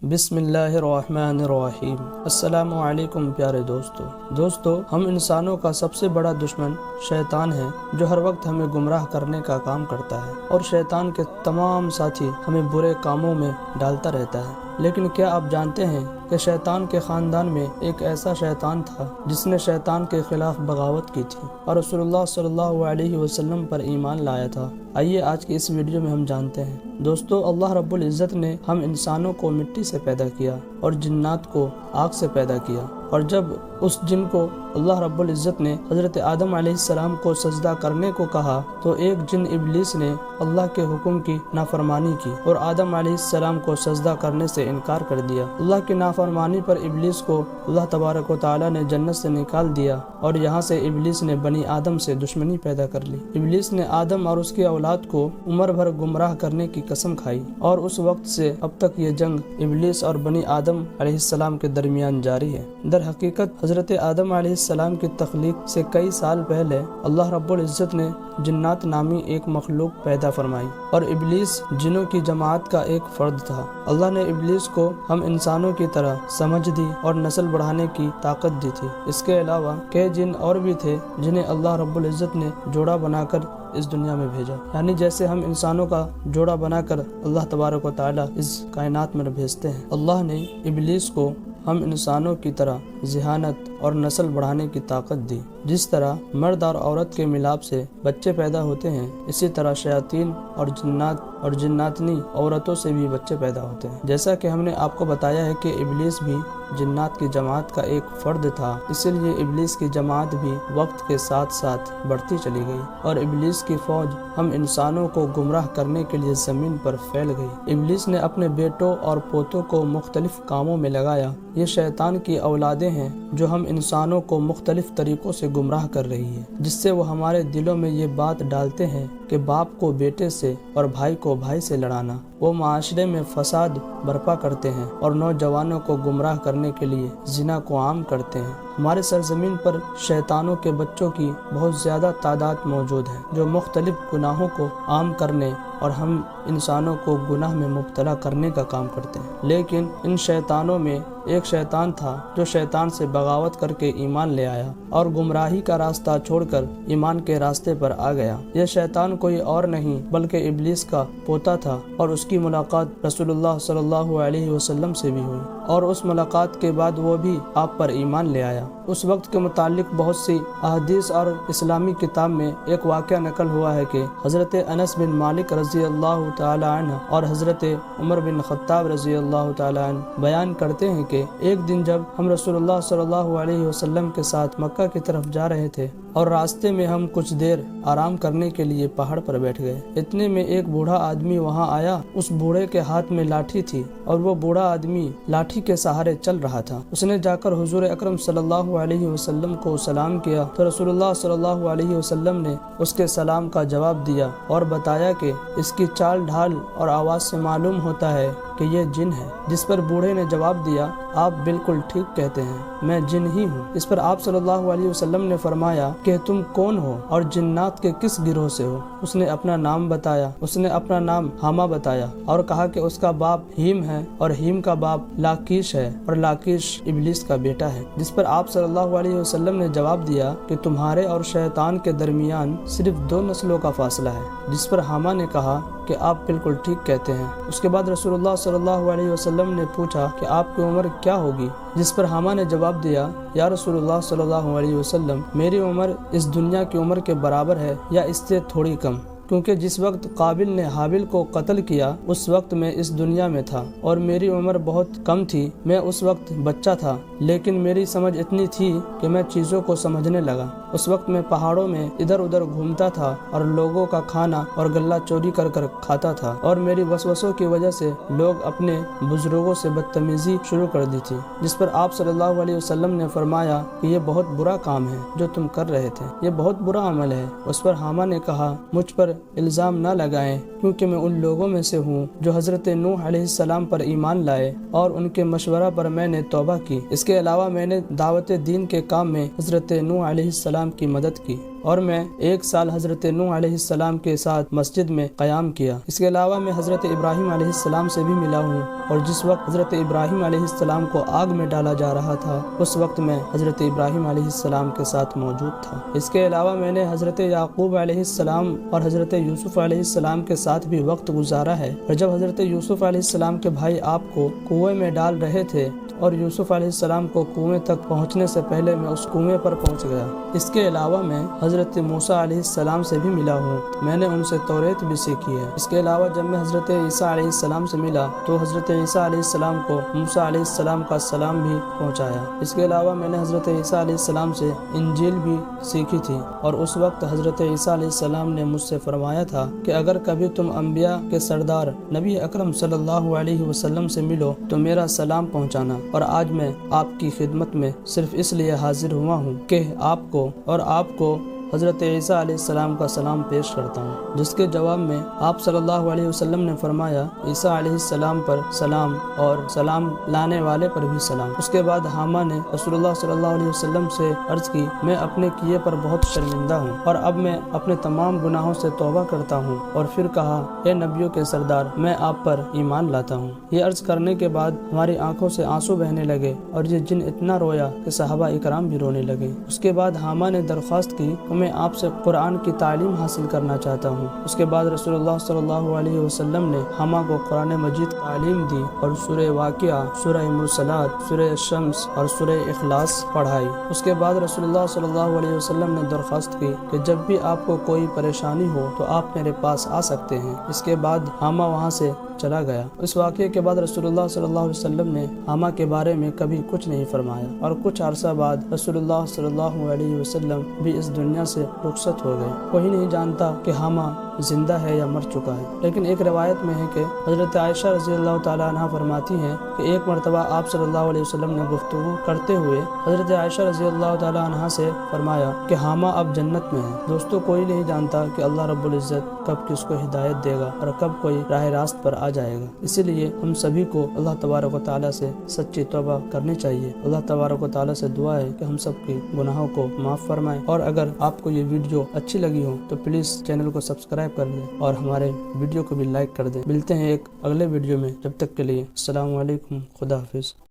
بسم اللہ الرحمن الرحیم۔ السلام علیکم پیارے دوستو، ہم انسانوں کا سب سے بڑا دشمن شیطان ہے، جو ہر وقت ہمیں گمراہ کرنے کا کام کرتا ہے، اور شیطان کے تمام ساتھی ہمیں برے کاموں میں ڈالتا رہتا ہے۔ لیکن کیا آپ جانتے ہیں کہ شیطان کے خاندان میں ایک ایسا شیطان تھا جس نے شیطان کے خلاف بغاوت کی تھی اور رسول اللہ صلی اللہ علیہ وسلم پر ایمان لایا تھا؟ آئیے آج کی اس ویڈیو میں ہم جانتے ہیں۔ دوستو، اللہ رب العزت نے ہم انسانوں کو مٹی سے پیدا کیا اور جنات کو آگ سے پیدا کیا، اور جب اس جن کو اللہ رب العزت نے حضرت آدم علیہ السلام کو سجدہ کرنے کو کہا تو ایک جن ابلیس نے اللہ کے حکم کی نافرمانی کی اور آدم علیہ السلام کو سجدہ کرنے سے انکار کر دیا۔ اللہ کی نافرمانی پر ابلیس کو اللہ تبارک و تعالی نے جنت سے نکال دیا، اور یہاں سے ابلیس نے بنی آدم سے دشمنی پیدا کر لی۔ ابلیس نے آدم اور اس کی اولاد کو عمر بھر گمراہ کرنے کی قسم کھائی، اور اس وقت سے اب تک یہ جنگ ابلیس اور بنی آدم علیہ السلام کے درمیان جاری ہے۔ در حقیقت حضرت آدم علیہ السلام کی تخلیق سے کئی سال پہلے اللہ رب العزت نے جنات نامی ایک مخلوق پیدا فرمائی، اور ابلیس جنوں کی جماعت کا ایک فرد تھا۔ اللہ نے ابلیس کو ہم انسانوں کی طرح سمجھ دی اور نسل بڑھانے کی طاقت دی تھی۔ اس کے علاوہ کئی جن اور بھی تھے جنہیں اللہ رب العزت نے جوڑا بنا کر اس دنیا میں بھیجا، یعنی جیسے ہم انسانوں کا جوڑا بنا کر اللہ تبارک و تعالی اس کائنات میں بھیجتے ہیں، اللہ نے ابلیس کو ہم انسانوں کی طرح ذہانت اور نسل بڑھانے کی طاقت دی۔ جس طرح مرد اور عورت کے ملاپ سے بچے پیدا ہوتے ہیں، اسی طرح شیاطین اور جنات اور جناتنی عورتوں سے بھی بچے پیدا ہوتے ہیں۔ جیسا کہ ہم نے آپ کو بتایا ہے کہ ابلیس بھی جنات کی جماعت کا ایک فرد تھا، اسی لیے ابلیس کی جماعت بھی وقت کے ساتھ ساتھ بڑھتی چلی گئی، اور ابلیس کی فوج ہم انسانوں کو گمراہ کرنے کے لیے زمین پر پھیل گئی۔ ابلیس نے اپنے بیٹوں اور پوتوں کو مختلف کاموں میں لگایا۔ یہ شیطان کی اولادیں ہیں جو ہم انسانوں کو مختلف طریقوں سے گمراہ کر رہی ہے، جس سے وہ ہمارے دلوں میں یہ بات ڈالتے ہیں کہ باپ کو بیٹے سے اور بھائی کو بھائی سے لڑانا۔ وہ معاشرے میں فساد برپا کرتے ہیں اور نوجوانوں کو گمراہ کرنے کے لیے زنا کو عام کرتے ہیں۔ ہمارے سرزمین پر شیطانوں کے بچوں کی بہت زیادہ تعداد موجود ہے، جو مختلف گناہوں کو عام کرنے اور ہم انسانوں کو گناہ میں مبتلا کرنے کا کام کرتے ہیں۔ لیکن ان شیطانوں میں ایک شیطان تھا جو شیطان سے بغاوت کر کے ایمان لے آیا اور گمراہی کا راستہ چھوڑ کر ایمان کے راستے پر آ گیا۔ یہ شیطان کوئی اور نہیں بلکہ ابلیس کا پوتا تھا، اور اس کی ملاقات رسول اللہ صلی اللہ علیہ وسلم سے بھی ہوئی، اور اس ملاقات کے بعد وہ بھی آپ پر ایمان لے آیا۔ اس وقت کے متعلق بہت سی احادیث اور اسلامی کتاب میں ایک واقعہ نقل ہوا ہے کہ حضرت انس بن مالک رضی اللہ تعالی عنہ اور حضرت عمر بن خطاب رضی اللہ تعالی عنہ بیان کرتے ہیں کہ ایک دن جب ہم رسول اللہ صلی اللہ علیہ وسلم کے ساتھ مکہ کی طرف جا رہے تھے، اور راستے میں ہم کچھ دیر آرام کرنے کے لیے پہاڑ پر بیٹھ گئے۔ اتنے میں ایک بوڑھا آدمی وہاں آیا۔ اس بوڑھے کے ہاتھ میں لاٹھی تھی، اور وہ بوڑھا آدمی لاٹھی کے سہارے چل رہا تھا۔ اس نے جا کر حضور اکرم صلی اللہ علیہ وسلم کو سلام کیا تو رسول اللہ صلی اللہ علیہ وسلم نے اس کے سلام کا جواب دیا اور بتایا کہ اس کی چال ڈھال اور آواز سے معلوم ہوتا ہے کہ یہ جن ہے۔ جس پر بوڑھے نے جواب دیا، آپ بالکل ٹھیک کہتے ہیں، میں جن ہی ہوں۔ اس پر آپ صلی اللہ علیہ وسلم نے فرمایا کہ تم کون ہو اور جنات کے کس گروہ سے ہو؟ اس نے اپنا نام بتایا۔ اس نے اپنا نام حامہ بتایا اور کہا کہ اس کا باپ ہیم ہے اور ہیم کا باپ لاکیش ہے اور لاکیش ابلیس کا بیٹا ہے۔ جس پر آپ صلی اللہ علیہ وسلم نے جواب دیا کہ تمہارے اور شیطان کے درمیان صرف 2 نسلوں کا فاصلہ ہے۔ جس پر حامہ نے کہا کہ آپ بالکل ٹھیک کہتے ہیں۔ اس کے بعد رسول اللہ صلی اللہ علیہ وسلم نے پوچھا کہ آپ کی عمر کیا ہوگی؟ جس پر حامہ نے جواب دیا، یا رسول اللہ صلی اللہ علیہ وسلم، میری عمر اس دنیا کی عمر کے برابر ہے یا اس سے تھوڑی کم، کیونکہ جس وقت قابل نے حابل کو قتل کیا اس وقت میں اس دنیا میں تھا، اور میری عمر بہت کم تھی، میں اس وقت بچہ تھا، لیکن میری سمجھ اتنی تھی کہ میں چیزوں کو سمجھنے لگا۔ اس وقت میں پہاڑوں میں ادھر ادھر گھومتا تھا اور لوگوں کا کھانا اور غلہ چوری کر کر کھاتا تھا، اور میری وسوسوں کی وجہ سے لوگ اپنے بزرگوں سے بدتمیزی شروع کر دی تھی۔ جس پر آپ صلی اللہ علیہ وسلم نے فرمایا کہ یہ بہت برا کام ہے جو تم کر رہے تھے، یہ بہت برا عمل ہے۔ اس پر حامہ نے کہا، مجھ پر الزام نہ لگائیں، کیونکہ میں ان لوگوں میں سے ہوں جو حضرت نوح علیہ السلام پر ایمان لائے اور ان کے مشورہ پر میں نے توبہ کی۔ اس کے علاوہ میں نے دعوت دین کے کام میں حضرت نوح علیہ السلام کی مدد کی۔ اور میں 1 سال حضرت نوح علیہ السلام کے ساتھ مسجد میں قیام کیا۔ اس کے علاوہ میں حضرت ابراہیم علیہ السلام سے بھی ملا ہوں، اور جس وقت حضرت ابراہیم علیہ السلام کو آگ میں ڈالا جا رہا تھا اس وقت میں حضرت ابراہیم علیہ السلام کے ساتھ موجود تھا۔ اس کے علاوہ میں نے حضرت یعقوب علیہ السلام اور حضرت یوسف علیہ السلام کے ساتھ بھی وقت گزارا ہے، اور جب حضرت یوسف علیہ السلام کے بھائی آپ کو کنویں میں ڈال رہے تھے اور یوسف علیہ السلام کو کنویں تک پہنچنے سے پہلے میں اس کنویں پر پہنچ گیا۔ اس کے علاوہ میں حضرت موسیٰ علیہ السلام سے بھی ملا ہوں، میں نے ان سے توریت بھی سیکھی ہے۔ اس کے علاوہ جب میں حضرت عیسیٰ علیہ السلام سے ملا تو حضرت عیسیٰ علیہ السلام کو موسیٰ علیہ السلام کا سلام بھی پہنچایا۔ اس کے علاوہ میں نے حضرت عیسیٰ علیہ السلام سے انجیل بھی سیکھی تھی، اور اس وقت حضرت عیسیٰ علیہ السلام نے مجھ سے فرمایا تھا کہ اگر کبھی تم انبیاء کے سردار نبی اکرم صلی اللہ علیہ وسلم سے ملو تو میرا سلام پہنچانا، اور آج میں آپ کی خدمت میں صرف اس لیے حاضر ہوا ہوں کہ آپ کو حضرت عیسیٰ علیہ السلام کا سلام پیش کرتا ہوں۔ جس کے جواب میں آپ صلی اللہ علیہ وسلم نے فرمایا عیسیٰ علیہ السلام پر سلام اور سلام لانے والے پر بھی سلام۔ اس کے بعد حامہ نے رسول اللہ صلی اللہ علیہ وسلم سے عرض کی میں اپنے کیے پر بہت شرمندہ ہوں اور اب میں اپنے تمام گناہوں سے توبہ کرتا ہوں، اور پھر کہا اے نبیوں کے سردار میں آپ پر ایمان لاتا ہوں۔ یہ عرض کرنے کے بعد ہماری آنکھوں سے آنسو بہنے لگے اور یہ جن اتنا رویا کہ صحابہ اکرام بھی رونے لگے۔ اس کے بعد حامہ نے درخواست کی میں آپ سے قرآن کی تعلیم حاصل کرنا چاہتا ہوں۔ اس کے بعد رسول اللہ صلی اللہ علیہ وسلم نے حامہ کو قرآن مجید تعلیم دی اور سورہ واقعہ، سورہ مرسلات، سورہ الشمس اور سورہ اخلاص پڑھائی۔ اس کے بعد رسول اللہ صلی اللہ علیہ وسلم نے درخواست کی کہ جب بھی آپ کو کوئی پریشانی ہو تو آپ میرے پاس آ سکتے ہیں۔ اس کے بعد حامہ وہاں سے چلا گیا۔ اس واقعے کے بعد رسول اللہ صلی اللہ علیہ وسلم نے حامہ کے بارے میں کبھی کچھ نہیں فرمایا، اور کچھ عرصہ بعد رسول اللہ صلی اللہ علیہ وسلم بھی اس دنیا سے رخصت ہو گئے۔ کوئی نہیں جانتا کہ حامہ زندہ ہے یا مر چکا ہے، لیکن ایک روایت میں ہے کہ حضرت عائشہ رضی اللہ تعالیٰ عنہ فرماتی ہیں کہ ایک مرتبہ آپ صلی اللہ علیہ وسلم نے گفتگو کرتے ہوئے حضرت عائشہ رضی اللہ تعالیٰ عنہ سے فرمایا کہ حامہ اب جنت میں ہے۔ دوستو کوئی نہیں جانتا کہ اللہ رب العزت کب کس کو ہدایت دے گا اور کب کوئی راہ راست پر آ جائے گا، اسی لیے ہم سبھی کو اللہ تبارک و تعالیٰ سے سچی توبہ کرنی چاہیے۔ اللہ تبارک و تعالیٰ سے دعا ہے کہ ہم سب کے گناہوں کو معاف فرمائے، اور اگر آپ کو یہ ویڈیو اچھی لگی ہو تو پلیز چینل کو سبسکرائب کر دیں اور ہمارے ویڈیو کو بھی لائک کر دیں۔ ملتے ہیں ایک اگلے ویڈیو میں، جب تک کے لیے السلام علیکم، خدا حافظ۔